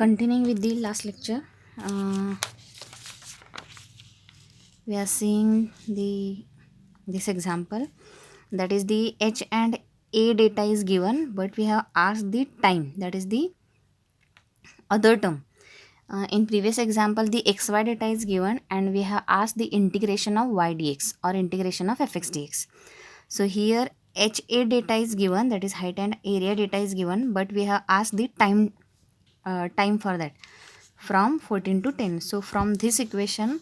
Continuing with the last lecture, we are seeing this example, that is the h and a data is given, but we have asked the time, that is the other term. In previous example, the xy data is given and we have asked the integration of y dx or integration of fx dx. So here ha data is given, that is height and area data is given, but we have asked the time for that from 14 to 10. So from this equation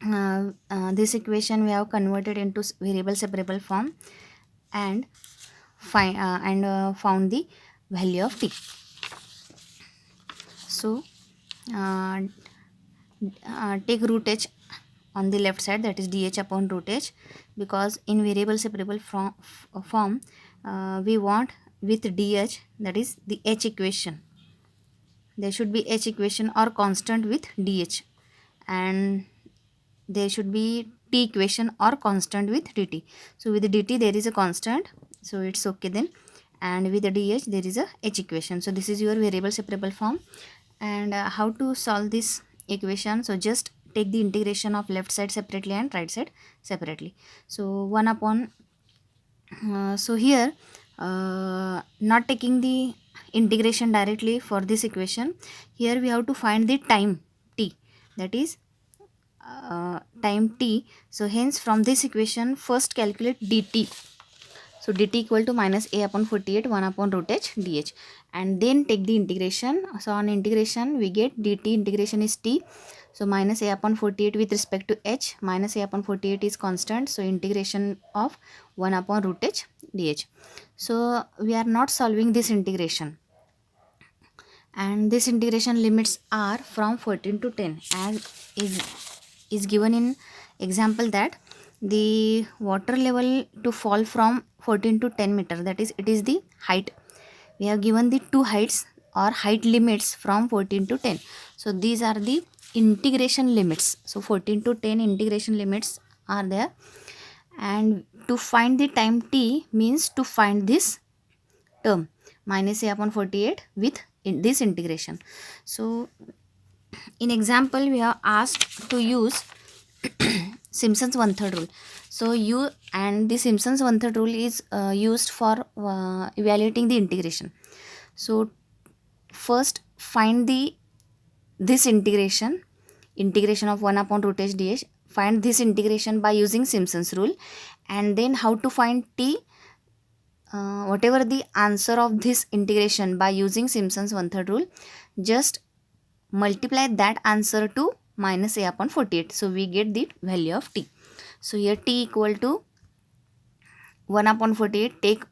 we have converted into variable separable form and found the value of t. So uh, take root h on the left side, that is dh upon root h, because in variable separable form we want with dh, that is the h equation, there should be h equation or constant with dh, and there should be t equation or constant with dt. So with the dt there is a constant, so it's okay then, and with the dh there is a h equation. So this is your variable separable form. And how to solve this equation? So just take the integration of left side separately and right side separately. So 1 upon so here not taking the integration directly for this equation, here we have to find the time t, that is time t. So hence from this equation first calculate dt. So dt equal to minus a upon 48 1 upon root h dh, and then take the integration. So on integration we get dt integration is t, so minus a upon 48 with respect to h, minus a upon 48 is constant, so integration of 1 upon root h dh. So we are not solving this integration, and this integration limits are from 14 to 10, as is given in example that the water level to fall from 14 to 10 meter, that is it is the height. We have given the two heights or height limits from 14 to 10. So these are the integration limits. So 14 to 10 integration limits are there, and to find the time t means to find this term minus a upon 48 with this integration. So in example we are asked to use Simpson's one-third rule. So the Simpson's one-third rule is used for evaluating the integration. So first find this integration of 1 upon root h dh, find this integration by using Simpson's rule, and then how to find t, whatever the answer of this integration by using Simpson's one-third rule, just multiply that answer to minus a upon 48. So we get the value of t. So here t equal to 1 upon 48, take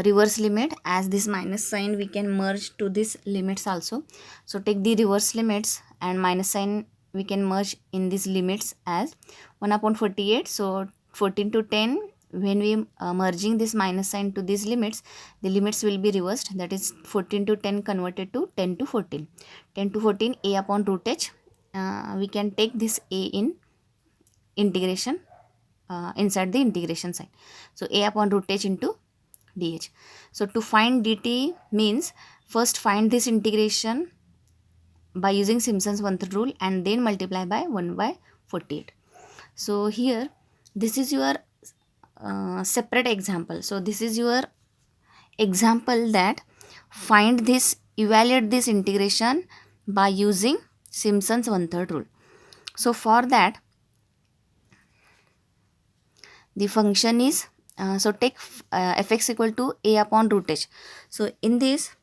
reverse limit, as this minus sign we can merge to this limits also. So take the reverse limits and minus sign we can merge in these limits as 1 upon 48. So 14 to 10, when we merging this minus sign to these limits, the limits will be reversed, that is 14 to 10 converted to 10 to 14. 10 to 14 a upon root h, we can take this a in integration inside the integration sign. So a upon root h into dh. So to find dt means first find this integration by using Simpson's one-third rule and then multiply by 1 by 48. So here this is your separate example. So this is your example that evaluate this integration by using Simpson's one-third rule. So for that the function is so take fx equal to a upon root h. So in this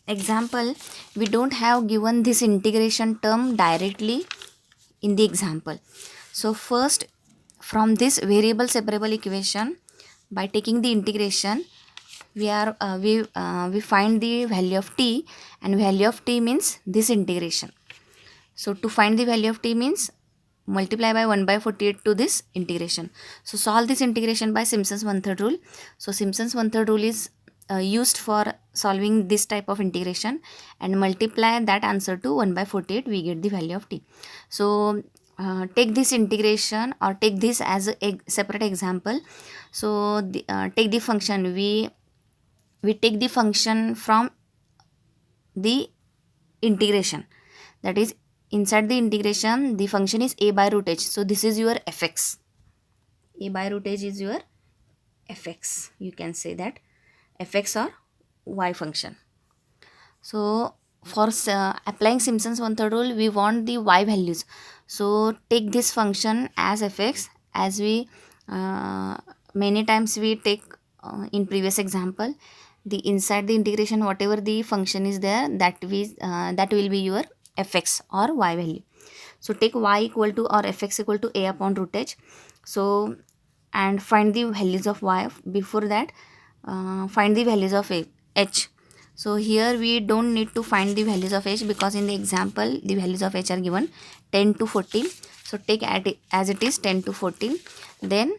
example we don't have given this integration term directly in the example. So first from this variable separable equation, by taking the integration we find the value of t, and value of t means this integration. So to find the value of t means multiply by 1 by 48 to this integration. So solve this integration by Simpson's one-third rule. So Simpson's one-third rule is used for solving this type of integration, and multiply that answer to 1 by 48, we get the value of t. So take this integration or take this as a separate example. So take the function, we take the function from the integration, that is inside the integration the function is a by root h. So this is your fx. A by root h is your fx. You can say that fx or y function. So for applying Simpson's one third rule, we want the y values. So take this function as fx, as we many times we take in previous example. The inside the integration, whatever the function is there, that will be your fx or y value. So take y equal to or fx equal to a upon root h. So and find the values of y. Before that, find the values of h. So here we don't need to find the values of h, because in the example the values of h are given 10 to 14. So take as it is 10 to 14. Then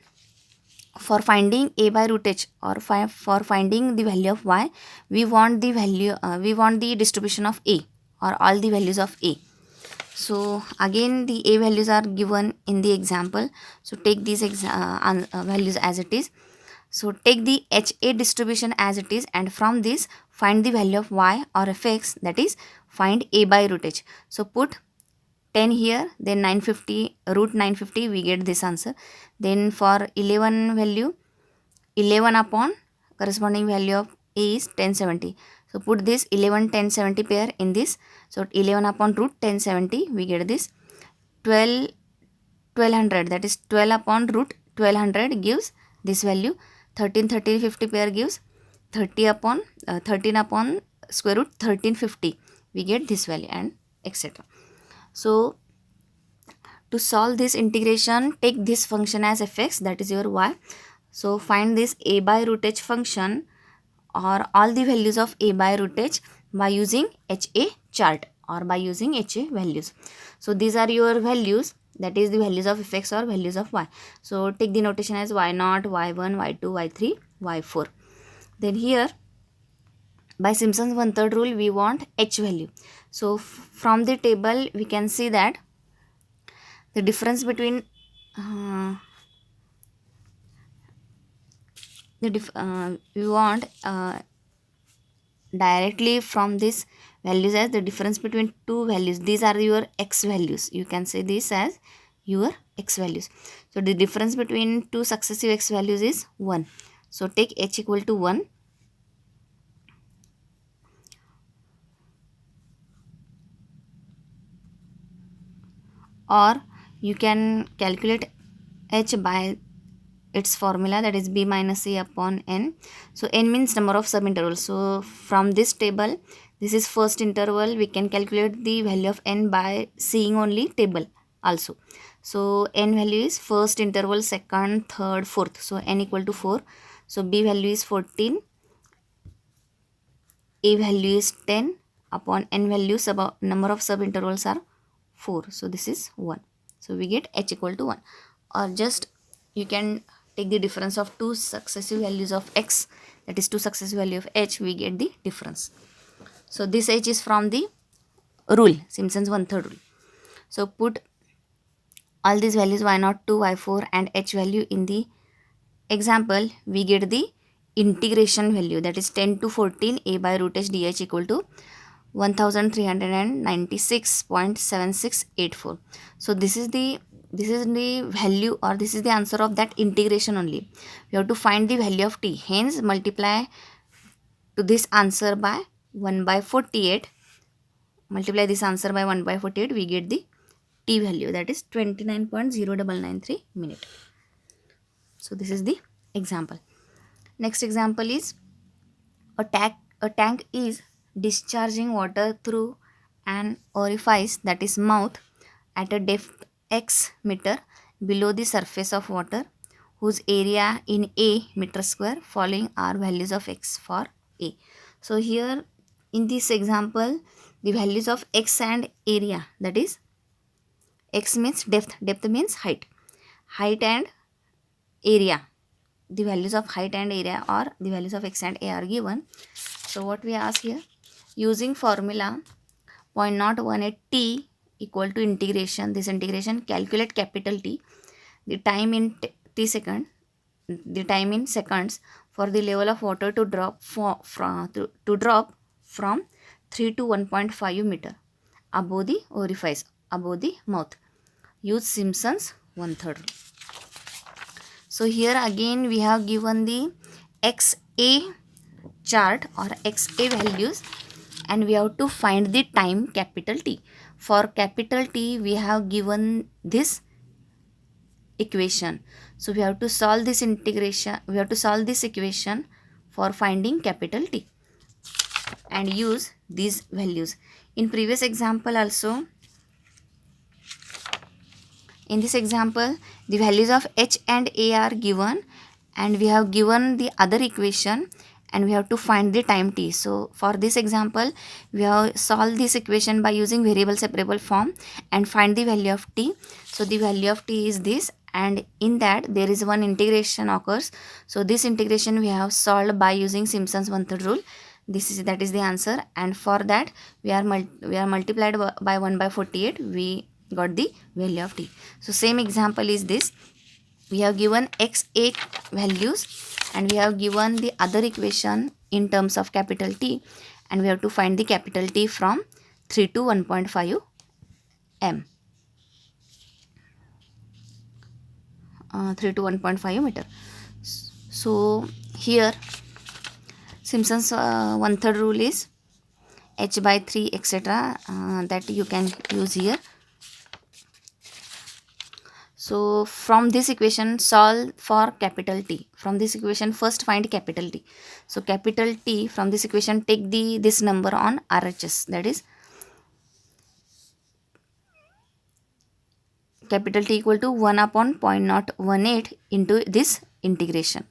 for finding a by root h, or for finding the value of y, we want the distribution of a, or all the values of a. So again the a values are given in the example. So take these values as it is. So take the HA distribution as it is, and from this find the value of y or fx, that is find a by root h. So put 10 here, then 950, root 950, we get this answer. Then for 11 value, 11 upon corresponding value of a is 1070. So put this 11 1070 pair in this. So 11 upon root 1070, we get this 12 1200, that is 12 upon root 1200 gives this value. 13 30 50 pair gives 13 upon square root 1350, we get this value, and etc. So to solve this integration, take this function as fx, that is your y. So find this a by root h function, or all the values of a by root h, by using HA chart, or by using HA values. So these are your values, that is the values of fx or values of y. So take the notation as y0, y1, y2, y3, y4. Then here by Simpson's one third rule, we want h value. So from the table we can see that the difference between we want directly from this values as the difference between two values. These are your x values. You can say this as your x values. So the difference between two successive x values is 1. So take h equal to 1. Or you can calculate h by its formula, that is b minus a upon n. So n means number of subintervals. So from this table, this is first interval, we can calculate the value of n by seeing only table also. So n value is first interval, second, third, fourth. So n equal to 4. So b value is 14, a value is 10, upon n value number of subintervals are 4. So this is 1. So we get h equal to 1. Or just you can take the difference of two successive values of x, that is two successive value of h, we get the difference. So this h is from the rule, Simpson's one third rule. So put all these values y0 2, y4 and h value in the example, we get the integration value, that is 10 to 14 a by root h dh equal to 1396.7684. So this is the value, or this is the answer of that integration only. We have to find the value of t, hence multiply to this answer by 1 by 48. Multiply this answer by 1 by 48, we get the t value, that is 29.0993 minute. So this is the example. Next example is a tank is discharging water through an orifice, that is mouth, at a depth x meter below the surface of water, whose area in a meter square. Following are values of x for a. So here in this example, the values of x and area, that is x means depth means height and area. The values of height and area, or the values of x and a, are given. So what we ask here, using formula 0.018 t equal to integration, this integration, calculate capital T, the time in the time in seconds for the level of water to drop from 3 to 1.5 meter above the orifice, above the mouth. Use Simpson's one-third rule. So here again we have given the XA chart or XA values, and we have to find the time capital T. For capital T we have given this equation. So we have to solve this integration, we have to solve this equation for finding capital T and use these values. In previous example also, in this example the values of H and A are given, and we have given the other equation and we have to find the time T. So for this example we have solved this equation by using variable separable form and find the value of T. So the value of T is this, and in that there is one integration occurs. So this integration we have solved by using Simpson's one-third rule. That is the answer, and for that we are multiplied by 1/48. We got the value of T. So same example is this. We have given XA values and we have given the other equation in terms of capital T, and we have to find the capital T from 3 to 1.5 m. 3 to 1.5 meter. So here Simpson's one-third rule is H by 3 etc. That you can use here. So from this equation solve for capital T. From this equation first find capital T. So capital T, from this equation take this number on RHS, that is capital T equal to 1 upon 0.018 into this integration.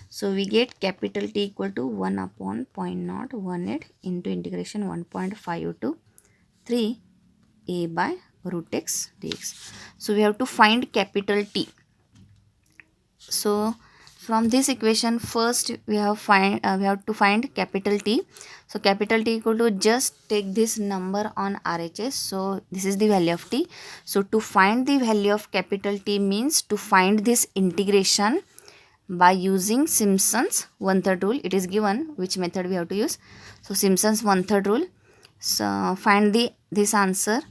So we get capital T equal to 1 upon 0.018 into integration 1.5 to 3 a by root x dx. So we have to find capital T. So from this equation first we have to find capital T. So capital T equal to, just take this number on RHS. So this is the value of T. So to find the value of capital T means to find this integration by using Simpson's one-third rule. It is given which method we have to use. So Simpson's one-third rule. So find this answer,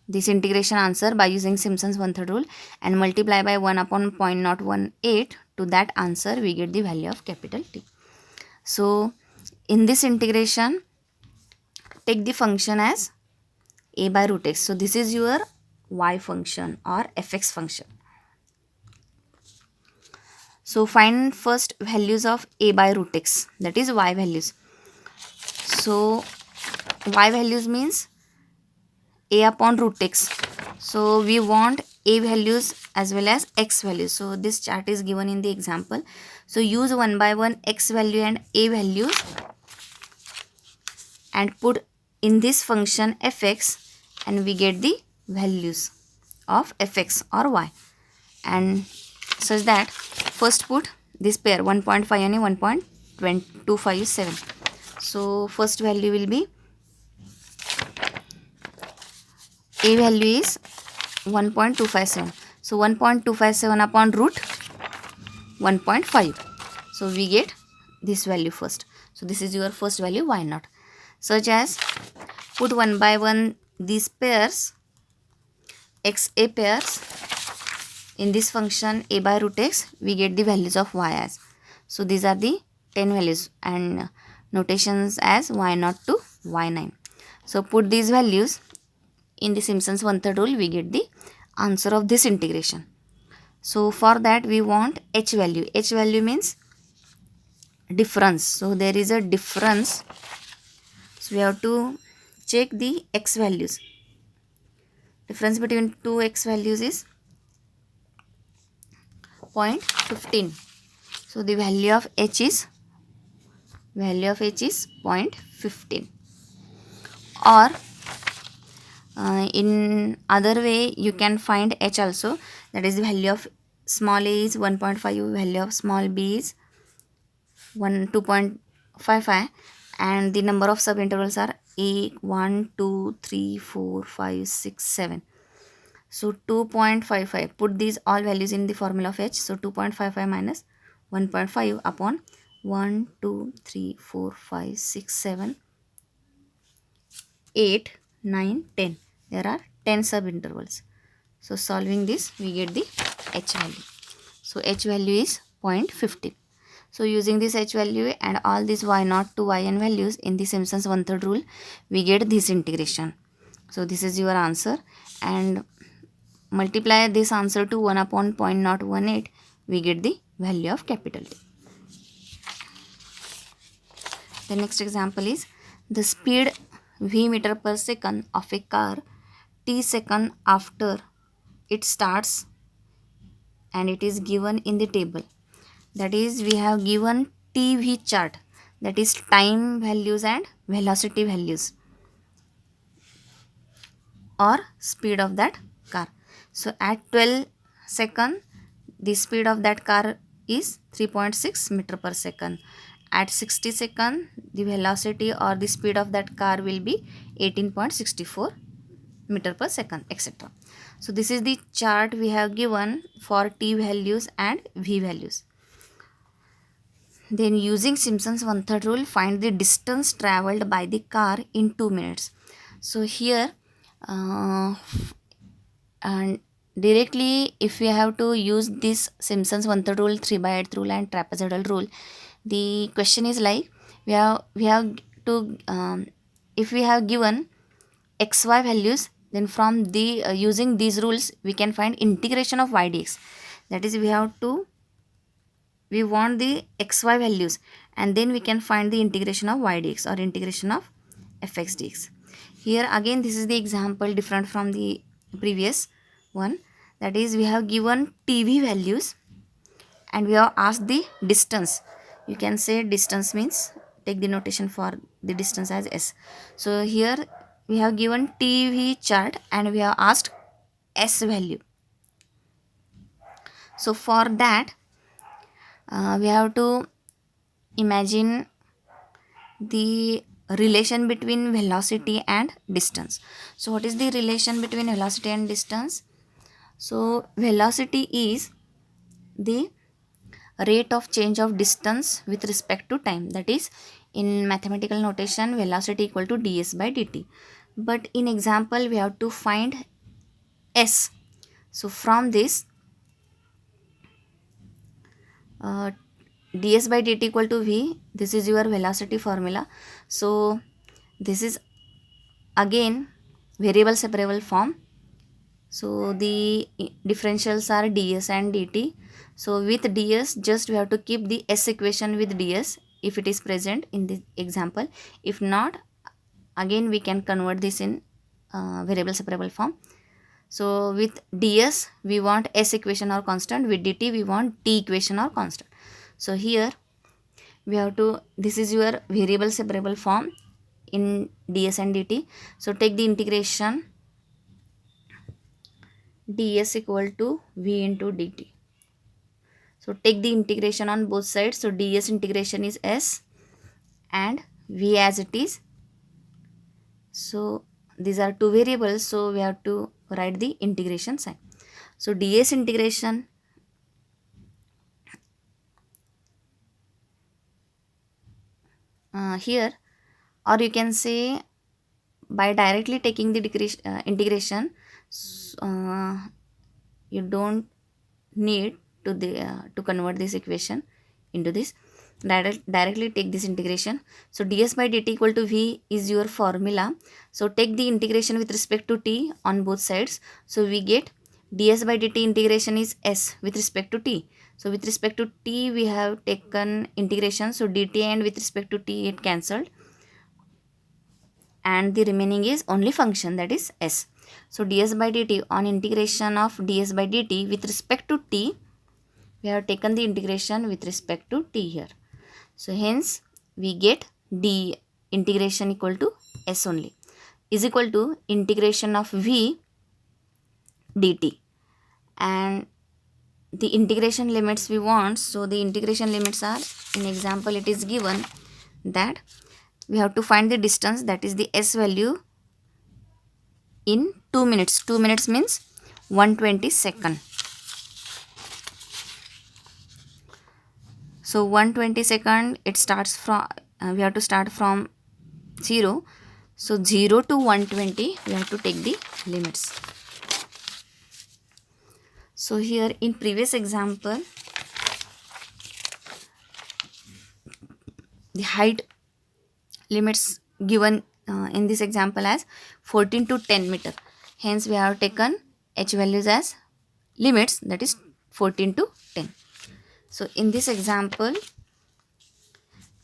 this integration answer by using Simpson's one-third rule and multiply by 1 upon 0.018. To that answer we get the value of capital T. So in this integration take the function as a by root x. So this is your y function or fx function. So find first values of a by root x, that is y values. So y values means a upon root x. So we want a values as well as x values. So this chart is given in the example. So use 1 by 1 x value and a values and put in this function fx, and we get the values of fx or y. And such that first put this pair 1.5 and 1.257. So first value will be, a value is 1.257. So 1.257 upon root 1.5. So we get this value first. So this is your first value, why not? Such as put 1 by 1 these pairs, XA pairs, in this function a by root x, we get the values of y as. So these are the 10 values and notations as y0 to y9. So put these values in the Simpson's one-third rule, we get the answer of this integration. So for that we want h value. H value means difference. So there is a difference. So we have to check the x values. Difference between two x values is 0.15. So the value of h is 0.15. Or in other way you can find h also, that is the value of small a is 1.5, value of small b is 2.55, and the number of subintervals are a 1 2 3 4 5 6 7. So 2.55, put these all values in the formula of h. So 2.55 minus 1.5 upon 1 2 3 4 5 6 7 8, 9, 10. There are 10 subintervals. So solving this, we get the h value. So h value is 0.15. So using this h value and all these y0 to yn values in the Simpson's 1/3 rule, we get this integration. So this is your answer, and multiply this answer to 1 upon 0.018, we get the value of capital T. The next example is the speed v meter per second of a car t second after it starts, and it is given in the table. That is, we have given TV chart, that is time values and velocity values or speed of that car. So at 12 second, the speed of that car is 3.6 meter per second. At 60 second, the velocity or the speed of that car will be 18.64 meter per second, etc. So this is the chart we have given for t values and v values. Then using Simpson's 1/3 rule, find the distance traveled by the car in 2 minutes. So here and directly, if we have to use this Simpson's 1/3 rule, 3/8 rule and trapezoidal rule, the question is like we have to if we have given xy values, then from the using these rules we can find integration of y dx. That is, we want the xy values, and then we can find the integration of y dx or integration of fx dx. Here again, this is the example different from the previous one. That is, we have given TV values and we have asked the distance. You can say distance means, take the notation for the distance as s. So here we have given TV chart and we have asked s value. So for that, we have to imagine the relation between velocity and distance. So what is the relation between velocity and distance? So velocity is the rate of change of distance with respect to time. That is, in mathematical notation, velocity equal to ds by dt. But in example, we have to find s. So from this, ds by dt equal to v, this is your velocity formula. So this is again variable separable form. So the differentials are ds and dt. So with ds, just we have to keep the s equation with ds if it is present in the example. If not, again we can convert this in variable separable form. So with ds we want s equation or constant, with dt we want t equation or constant. So here we have to, this is your variable separable form in ds and dt. So take the integration ds equal to v into dt. So take the integration on both sides. So ds integration is s and v as it is. So these are two variables, so we have to write the integration sign. So ds integration here, or you can say by directly taking the integration, you don't need to convert this equation into this. Directly take this integration. So ds by dt equal to v is your formula. So take the integration with respect to t on both sides. So we get ds by dt integration is s with respect to t. So with respect to t we have taken integration. So dt and with respect to t it cancelled, and the remaining is only function, that is s. So ds by dt on integration of ds by dt with respect to t, we have taken the integration with respect to t here. So hence we get d integration equal to s only is equal to integration of v dt, and the integration limits we want. So the integration limits are, in example it is given that we have to find the distance, that is the s value, in 2 minutes. 2 minutes means 120 second. So 120 second, it starts from we have to start from 0. So 0 to 120 we have to take the limits. So here in previous example, the height limits given in this example as 14 to 10 meter. Hence we have taken h values as limits, that is 14 to 10. So in this example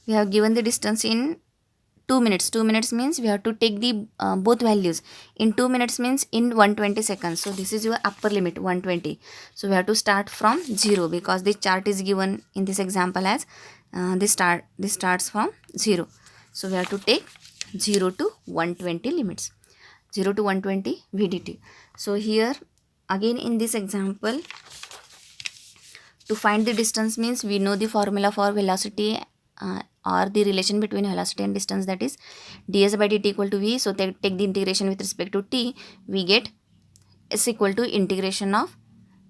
we have given the distance in 2 minutes. 2 minutes means we have to take the both values. In 2 minutes means in 120 seconds. So this is your upper limit 120. So we have to start from 0 because the chart is given in this example as this starts from 0. So we have to take 0 to 120 limits. 0 to 120 VDT. So here again in this example, to find the distance means we know the formula for velocity or the relation between velocity and distance, that is ds by dt equal to v. So take the integration with respect to t, we get s equal to integration of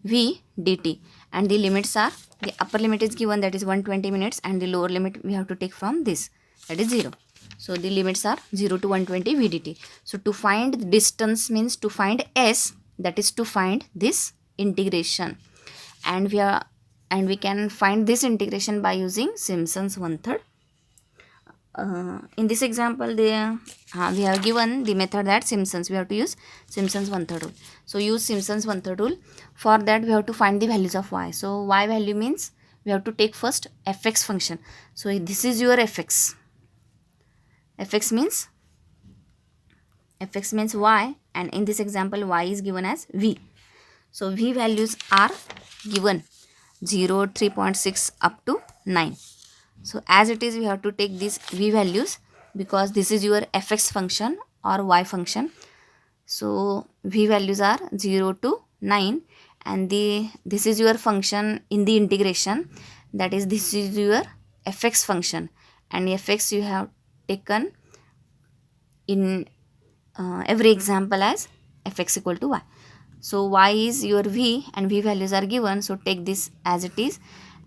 v dt, and the limits are, the upper limit is given, that is 120 minutes, and the lower limit we have to take from this, that is 0. So the limits are 0 to 120 v dt. So to find the distance means to find s, that is to find this integration, and we can find this integration by using Simpson's one-third. In this example we have given the method that Simpsons, we have to use Simpson's one-third rule. So use Simpson's one-third rule. For that we have to find the values of y. So y value means we have to take first fx function. So this is your fx. fx means y, and in this example y is given as v. So v values are given 0, 3.6 up to 9. So as it is, we have to take these v values because this is your fx function or y function. So v values are 0 to 9, and this is your function in the integration, that is this is your fx function, and fx you have taken in every example as fx equal to y. So y is your v and v values are given, so take this as it is,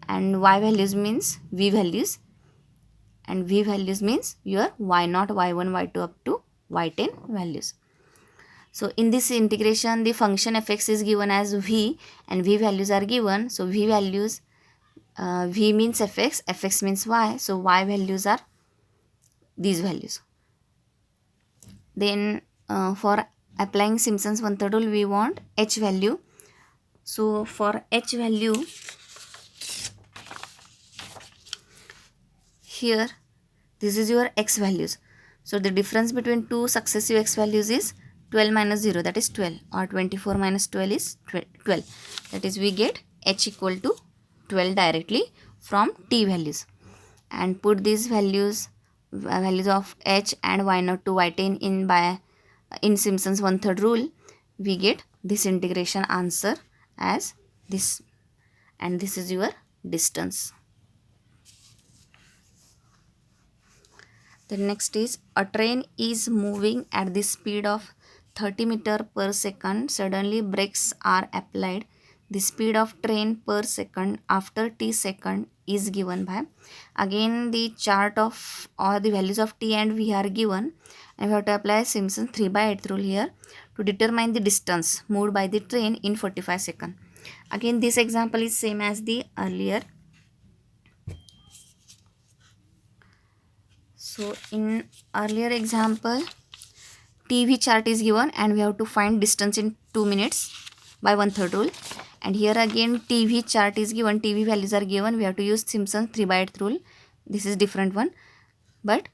and y values means v values, and v values means your y0, y1, y2 up to y10 values. So in this integration the function fx is given as v and v values are given. So v values, v means fx, fx means y, so y values are these values. Then for applying Simpson's one-third rule we want h value. So for h value, here this is your x values. So the difference between two successive x values is 12 minus 0, that is 12, or 24 minus 12 is 12. That is we get h equal to 12 directly from t values, and put these values of h and y0 to y10 in Simpson's one-third rule, we get this integration answer as this, and this is your distance. The next is, a train is moving at the speed of 30 meter per second. Suddenly brakes are applied. The speed of train per second after t second is given by, again the chart of or the values of t and v are given, and we have to apply Simpson's 3/8 rule here to determine the distance moved by the train in 45 seconds. Again this example is same as the earlier. So in earlier example TV chart is given and we have to find distance in 2 minutes by 1/3 rule, and here again TV chart is given, TV values are given, we have to use Simpson's 3/8 rule. This is different one, but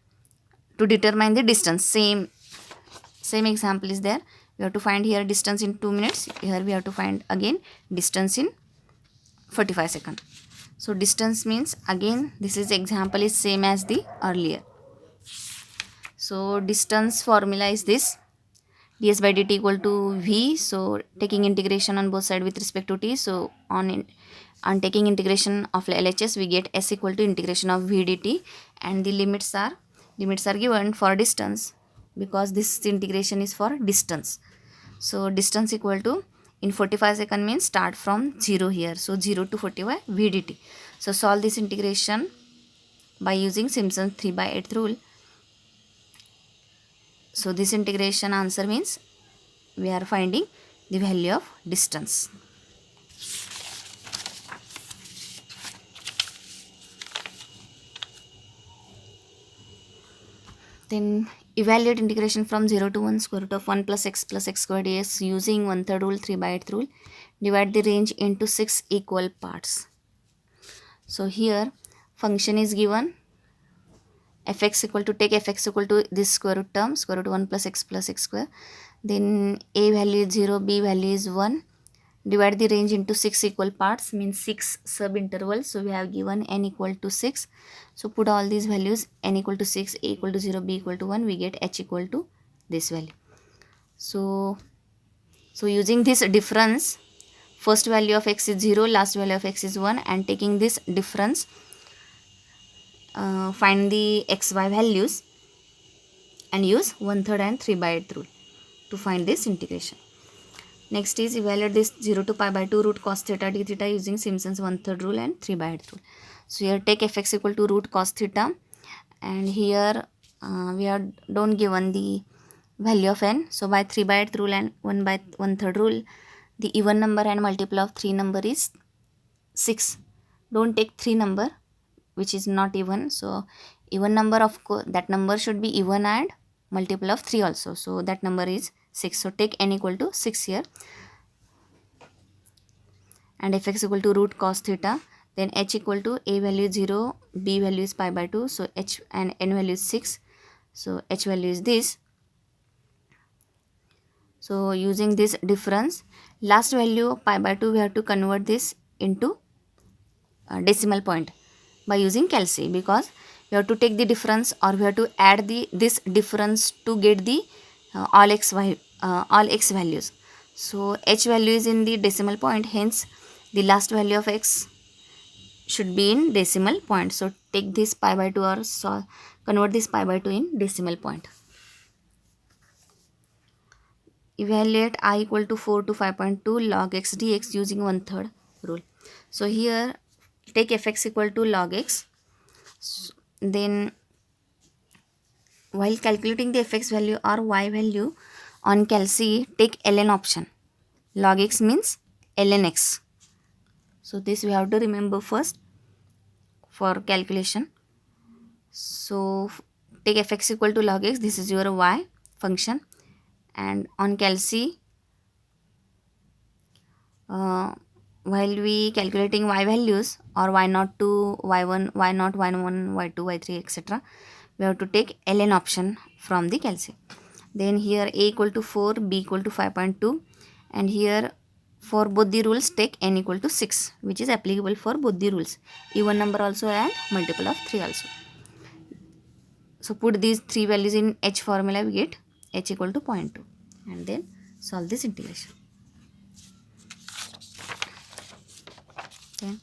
to determine the distance, same example is there. We have to find here distance in 2 minutes, here we have to find again distance in 45 seconds. So distance means again this is example is same as the earlier. So distance formula is this, ds by dt equal to v. So taking integration on both sides with respect to t, so on taking integration of LHS we get s equal to integration of v dt, and the limits are given for distance because this integration is for distance. So distance equal to, in 45 seconds means start from 0 here, so 0 to 45 v dt. So solve this integration by using Simpson's 3/8 rule. So this integration answer means we are finding the value of distance. Then evaluate integration from 0 to 1 square root of 1 plus x squared dx using 1/3 rule, 3/8 rule. Divide the range into 6 equal parts. So here function is given fx equal to, take fx equal to this square root term, square root 1 plus x square. Then a value is 0, b value is 1. Divide the range into 6 equal parts, means 6 sub intervals. So we have given n equal to 6. So put all these values, n equal to 6, a equal to 0, b equal to 1, we get h equal to this value. So using this difference, first value of x is 0, last value of x is 1, and taking this difference, find the xy values and use 1/3 and 3/8 rule to find this integration. Next is evaluate this 0 to pi by 2 root cos theta d theta using Simpson's 1/3 rule and 3/8 rule. So here take fx equal to root cos theta, and here we have don't given the value of n. So by 3/8 rule and 1/1/3 rule, the even number and multiple of 3 number is 6. Don't take 3 number which is not even. So even number, of course that number should be even and multiple of 3 also. So that number is 6. So take n equal to 6 here, and fx equal to root cos theta. Then h equal to, a value is 0, b value is pi by 2, so h and n value is 6. So h value is this. So using this difference, last value pi by 2, we have to convert this into decimal point by using calci, because we have to take the difference, or we have to add this difference to get the all x values. So h value is in the decimal point, hence the last value of x should be in decimal point. So take this pi by 2 or convert this pi by 2 in decimal point. Evaluate I equal to 4 to 5.2 log x dx using 1/3 rule. So here take fx equal to log x. Then while calculating the fx value or y value on calci, take ln option. Log x means ln x. So this we have to remember first for calculation. So take fx equal to log x, this is your y function, and on calci, while we calculating y values or y0 to y1, y0, y1, y2, y3, etc., we have to take ln option from the calci. Then here a equal to 4, b equal to 5.2, and here for both the rules take n equal to 6, which is applicable for both the rules, even number also and multiple of 3 also. So put these 3 values in h formula, we get h equal to 0.2, and then solve this integration. Then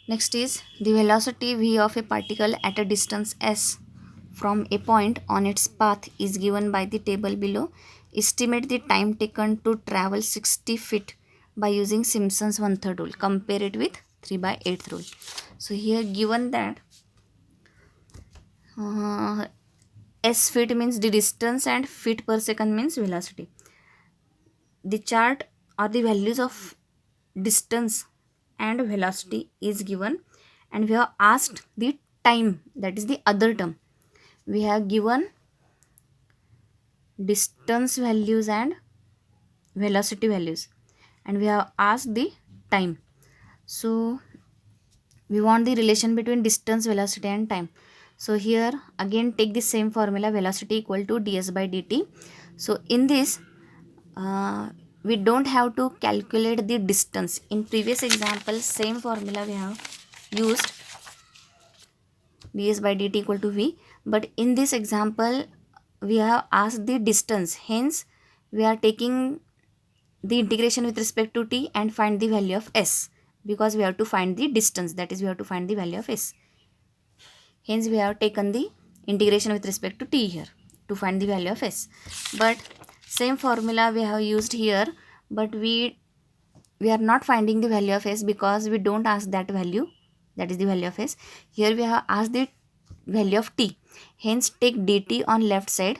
next is the velocity v of a particle at a distance s from a point on its path is given by the table below. Estimate the time taken to travel 60 feet by using Simpson's 1/3 rule. Compare it with 3/8 rule. So here given that s feet means the distance and feet per second means velocity. The chart or the values of distance and velocity is given, and we have asked the time, that is the other term. We have given distance values and velocity values, and we have asked the time. So we want the relation between distance, velocity and time. So here again take the same formula, velocity equal to ds by dt. So in this we don't have to calculate the distance. In previous example, same formula we have used, ds by dt equal to v, but in this example we have asked the distance, hence we are taking the integration with respect to t and find the value of s, because we have to find the distance, that is we have to find the value of s. Hence we have taken the integration with respect to t here to find the value of s. But same formula we have used here, but we are not finding the value of s because we don't ask that value, that is the value of s. Here we have asked the value of t, hence take dt on left side,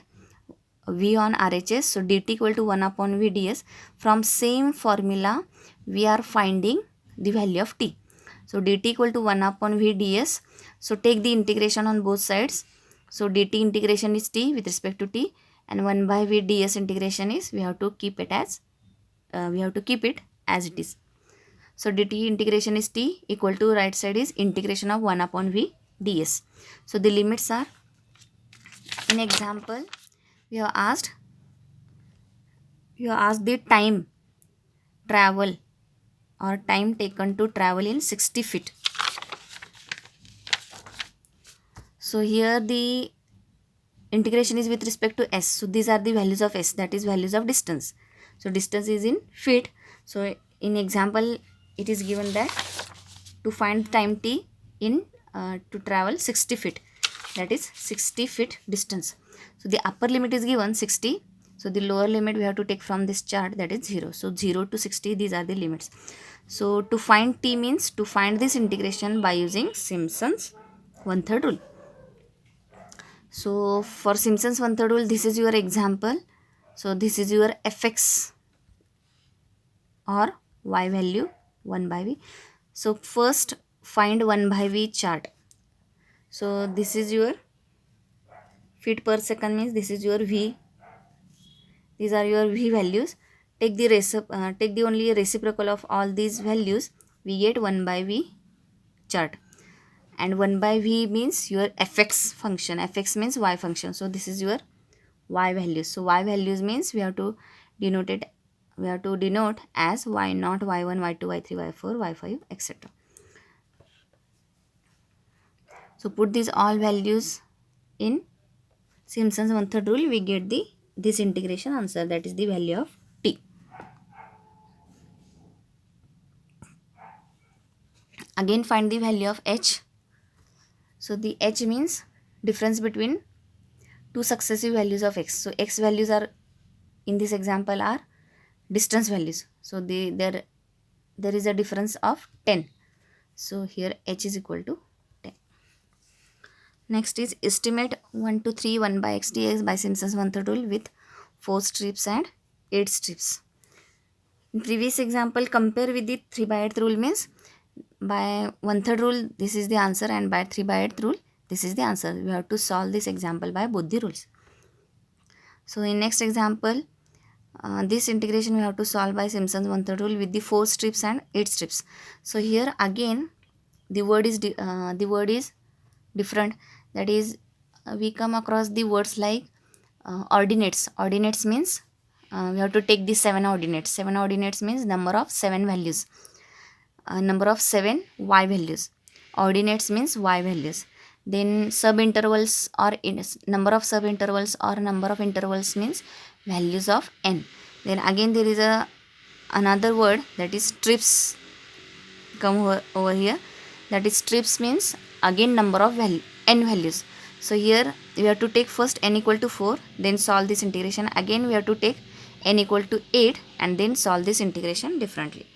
v on RHS. So dt equal to 1 upon v ds. From same formula we are finding the value of t. So dt equal to 1 upon v ds. So take the integration on both sides. So dt integration is t with respect to t, and 1 by v ds integration is we have to keep it as it is. So dt integration is t equal to right side is integration of 1 upon v ds. So the limits are, in example we have asked the time travel or time taken to travel in 60 feet. So here the integration is with respect to s. So these are the values of s, that is values of distance. So distance is in feet. So in example it is given that to find time t in to travel 60 feet, that is 60 feet distance. So the upper limit is given 60. So the lower limit we have to take from this chart, that is 0. So 0 to 60, these are the limits. So to find t means to find this integration by using Simpson's one-third rule. So for Simpson's one-third rule, this is your example. So this is your fx or y value 1 by v. So first find 1 by v chart. So this is your feet per second, means this is your v. These are your v values. Take the only reciprocal of all these values. We get 1 by v chart. And 1 by v means your fx function. Fx means y function. So this is your y values. So y values means we have to denote as y0, y1, y2, y3, y4, y5, etc. So put these all values in Simpson's one-third rule, we get this integration answer, that is the value of t. Again find the value of h. So the h means difference between two successive values of x. So x values are in this example are distance values. So there is a difference of 10. So here h is equal to 10. Next is estimate 1 to 3 1 by x dx by Simpson's one-third rule with 4 strips and 8 strips. In previous example, compare with the 3 by 8 rule, means by one-third rule this is the answer, and by 3 by 8 rule this is the answer. We have to solve this example by both the rules. So in next example, this integration we have to solve by Simpson's one-third rule with the 4 strips and 8 strips. So here again the word is different. That is, we come across the words like ordinates. Ordinates means we have to take the 7 ordinates. 7 ordinates means number of 7 values. Number of 7 y values. Ordinates means y values. Then subintervals or number of subintervals or number of intervals means values of n. Then again there is another word, that is strips, come over here. That is strips means again number of n values. So here we have to take first n equal to 4, then solve this integration. Again we have to take n equal to 8 and then solve this integration differently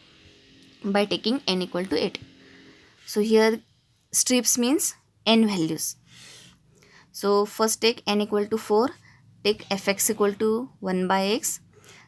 by taking n equal to 8. So here strips means n values. So first take n equal to 4, take fx equal to 1 by x.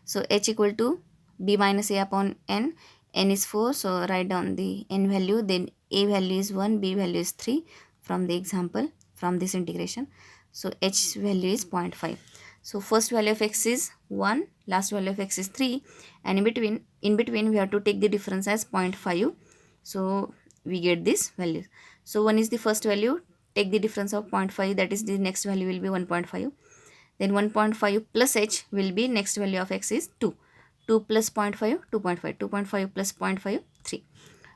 So h equal to b minus a upon n. N is 4, so write down the n value. Then a value is 1, b value is 3 from the example, from this integration. So h value is 0.5. So first value of x is 1, last value of x is 3, and in between we have to take the difference as 0.5. So we get this value. So 1 is the first value, take the difference of 0.5, that is the next value will be 1.5. Then 1.5 plus h will be next value of x is 2. 2 plus 0.5, 2.5. 2.5 plus 0.5, 3.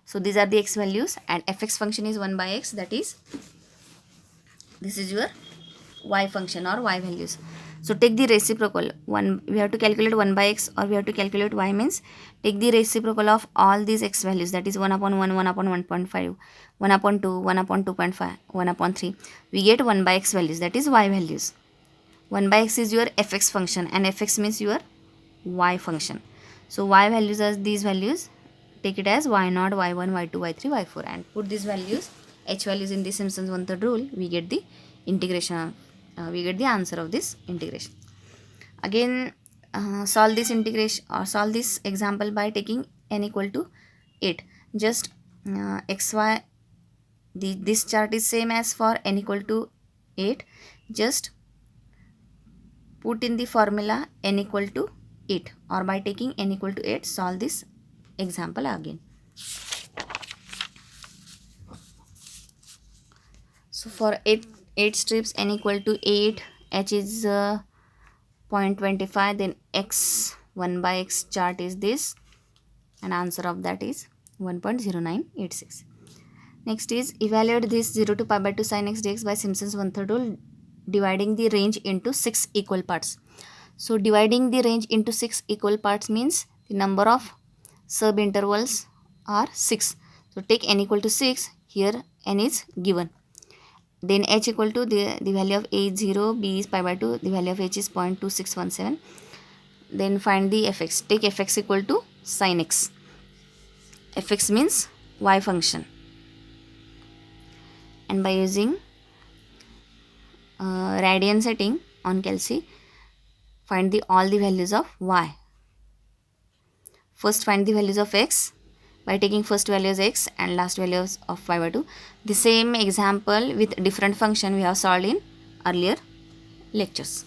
So these are the x values, and fx function is 1 by x, that is this is your y function or y values. So take the reciprocal. We have to calculate 1 by x or we have to calculate y, means take the reciprocal of all these x values, that is 1 upon 1, 1 upon 1.5, 1 upon 2, 1 upon 2.5, 1 upon 3. We get 1 by x values, that is y values. 1 by x is your fx function and fx means your y function. So y values are these values. Take it as y0, y1, y2, y3, y4 and put these values, h values in the Simpson's one-third rule. We get the integration. We get the answer of this integration. Again, solve this integration or solve this example by taking n equal to 8. Just xy, this chart is same as for n equal to 8. Just put in the formula n equal to 8, or by taking n equal to 8, solve this example again. So for 8 strips, n equal to 8, h is 0.25, then x 1 by x chart is this, and answer of that is 1.0986. Next is evaluate this 0 to pi by 2 sin x dx by Simpson's one-third rule, dividing the range into 6 equal parts. So dividing the range into 6 equal parts means the number of sub intervals are 6. So take n equal to 6, here n is given. Then h equal to the value of a is 0, b is pi by 2, the value of h is 0.2617. Then find the fx. Take fx equal to sin x. Fx means y function. And by using radian setting on Kelsey, find all the values of y. First find the values of x by taking first value as x and last values of pi by 2. The same example with different function we have solved in earlier lectures.